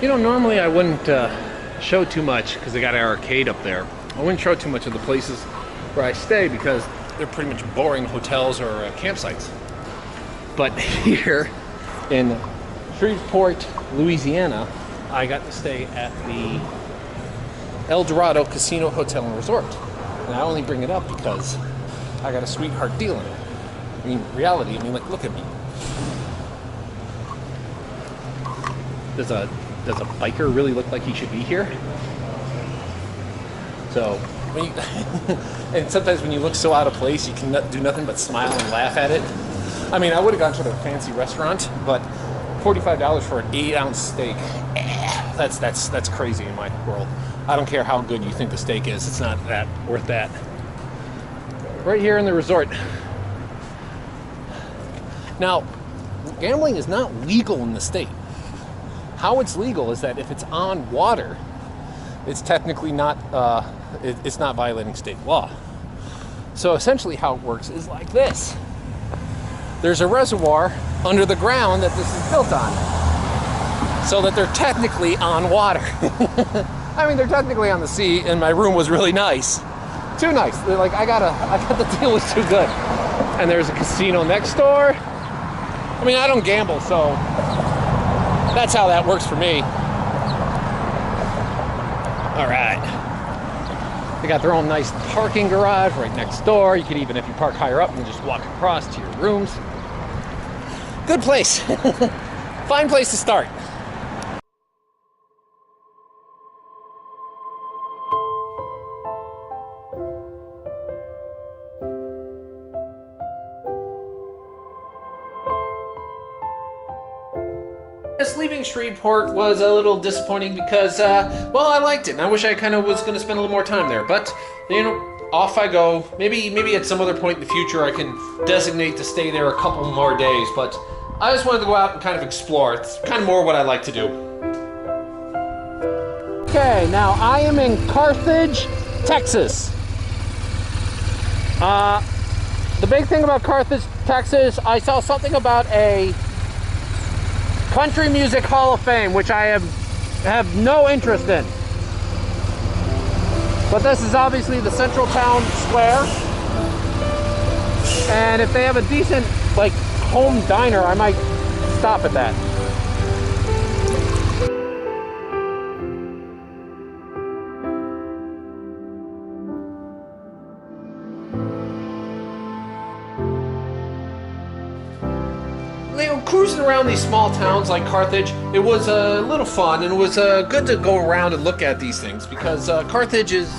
You know, normally I wouldn't show too much because they got an arcade up there. I wouldn't show too much of the places where I stay because they're pretty much boring hotels or campsites. But here in Shreveport, Louisiana, I got to stay at the El Dorado Casino Hotel and Resort. And I only bring it up because I got a sweetheart deal in it. I mean, reality, like, look at me. Does a biker really look like he should be here? So, when you, and sometimes when you look so out of place, you can do nothing but smile and laugh at it. I mean, I would have gone to a fancy restaurant, but $45 for an 8-ounce steak, that's crazy in my world. I don't care how good you think the steak is, it's not that worth that. Right here in the resort. Now, gambling is not legal in the state. How it's legal is that if it's on water, it's technically not, it's not violating state law. So essentially how it works is like this. There's a reservoir under the ground that this is built on, so that they're technically on water. I mean, they're technically on the sea, and my room was really nice. Too nice. Like, I got the deal was too good. And there's a casino next door. I mean, I don't gamble, so that's how that works for me. All right. They got their own nice parking garage right next door. You could even, if you park higher up, and just walk across to your rooms. Good place. Fine place to start. Just leaving Shreveport was a little disappointing because, well, I liked it, and I wish I kind of was going to spend a little more time there. But, you know, off I go. Maybe at some other point in the future I can designate to stay there a couple more days. But I just wanted to go out and kind of explore. It's kind of more what I like to do. Okay, now I am in Carthage, Texas. The big thing about Carthage, Texas, I saw something about a Country Music Hall of Fame, which I have no interest in. But this is obviously the central town square. And if they have a decent, like, home diner, I might stop at that. You know, cruising around these small towns like Carthage, it was a little fun, and it was good to go around and look at these things because Carthage is...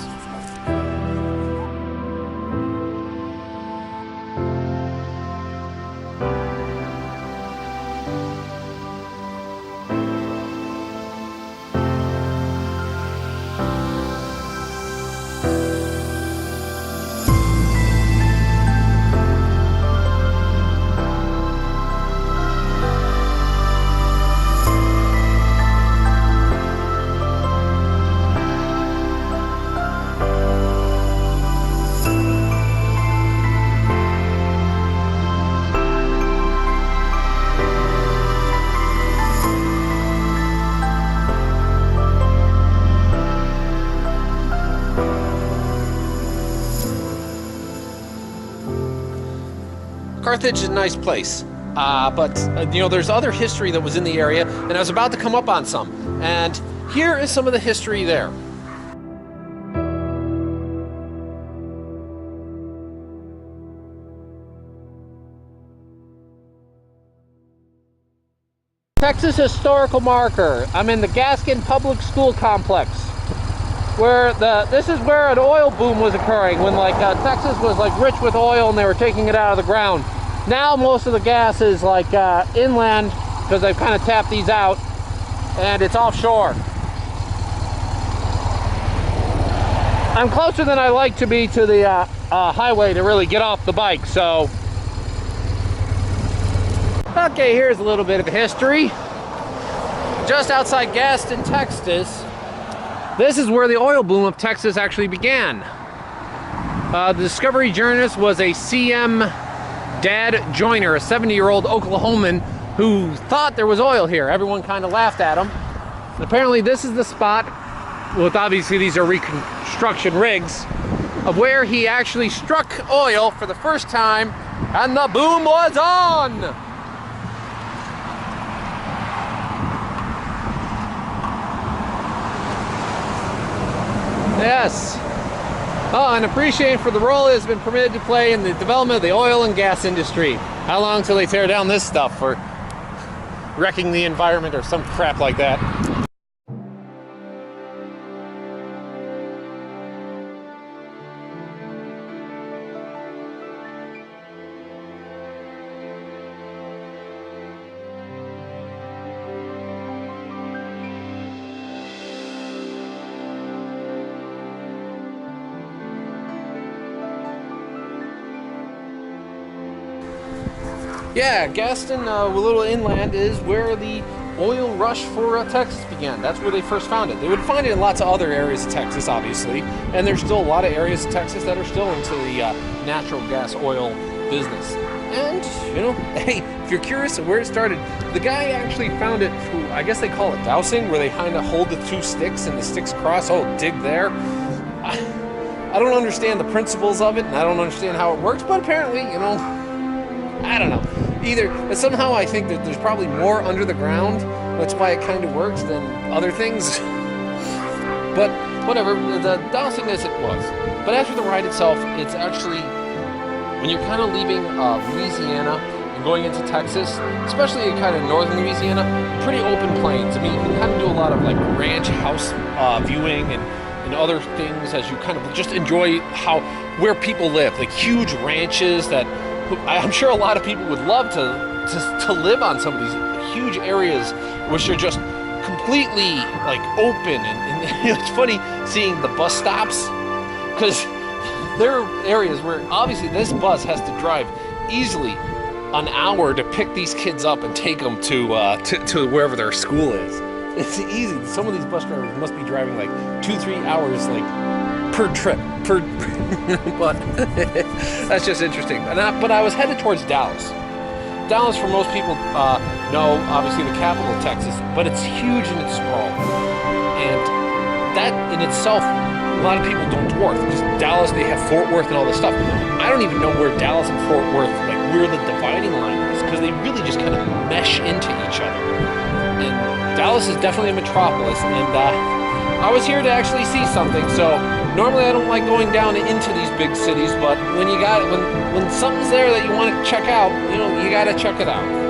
Carthage is a nice place, but you know, there's other history that was in the area, and I was about to come up on some. And here is some of the history there. Texas Historical Marker. I'm in the Gaskin Public School Complex, where this is where an oil boom was occurring when, like, Texas was like rich with oil and they were taking it out of the ground. Now most of the gas is like inland because they've kind of tapped these out, and it's offshore. I'm closer than I like to be to the highway to really get off the bike, so. Okay, here's a little bit of history. Just outside Gaston, Texas, this is where the oil boom of Texas actually began. The discovery journalist was a C.M. Dad Joyner, a 70-year-old Oklahoman who thought there was oil here. Everyone kind of laughed at him. And apparently this is the spot, well, obviously these are reconstruction rigs, of where he actually struck oil for the first time, and the boom was on! Yes. Oh, and appreciating for the role it has been permitted to play in the development of the oil and gas industry. How long till they tear down this stuff for wrecking the environment or some crap like that? Yeah, Gaston, a little inland, is where the oil rush for Texas began. That's where they first found it. They would find it in lots of other areas of Texas, obviously, and there's still a lot of areas of Texas that are still into the natural gas oil business. And, you know, hey, if you're curious of where it started, the guy actually found it through, I guess they call it dousing, where they kind of hold the two sticks and the sticks cross. Oh, dig there. I don't understand the principles of it, and I don't understand how it works, but apparently, you know, I don't know. But somehow I think that there's probably more under the ground. That's why it kind of works than other things. But whatever, the dousing as it was. But after the ride itself, it's actually, when you're kind of leaving Louisiana and going into Texas, especially in kind of northern Louisiana, pretty open plains. I mean, you can kind of do a lot of like ranch house viewing and other things as you kind of just enjoy where people live, like huge ranches that I'm sure a lot of people would love to live on some of these huge areas which are just completely like open, and it's funny seeing the bus stops, because there are areas where obviously this bus has to drive easily an hour to pick these kids up and take them to wherever their school is. It's easy. Some of these bus drivers must be driving like 2-3 hours like per trip, but that's just interesting. But I was headed towards Dallas. Dallas, for most people, know obviously the capital of Texas, but it's huge in its sprawl, and that in itself, a lot of people don't dwarf. Just Dallas, they have Fort Worth and all this stuff. I don't even know where Dallas and Fort Worth, like where the dividing line is, because they really just kind of mesh into each other. And Dallas is definitely a metropolis, and I was here to actually see something. So normally I don't like going down into these big cities, but when something's there that you want to check out, you know, you got to check it out.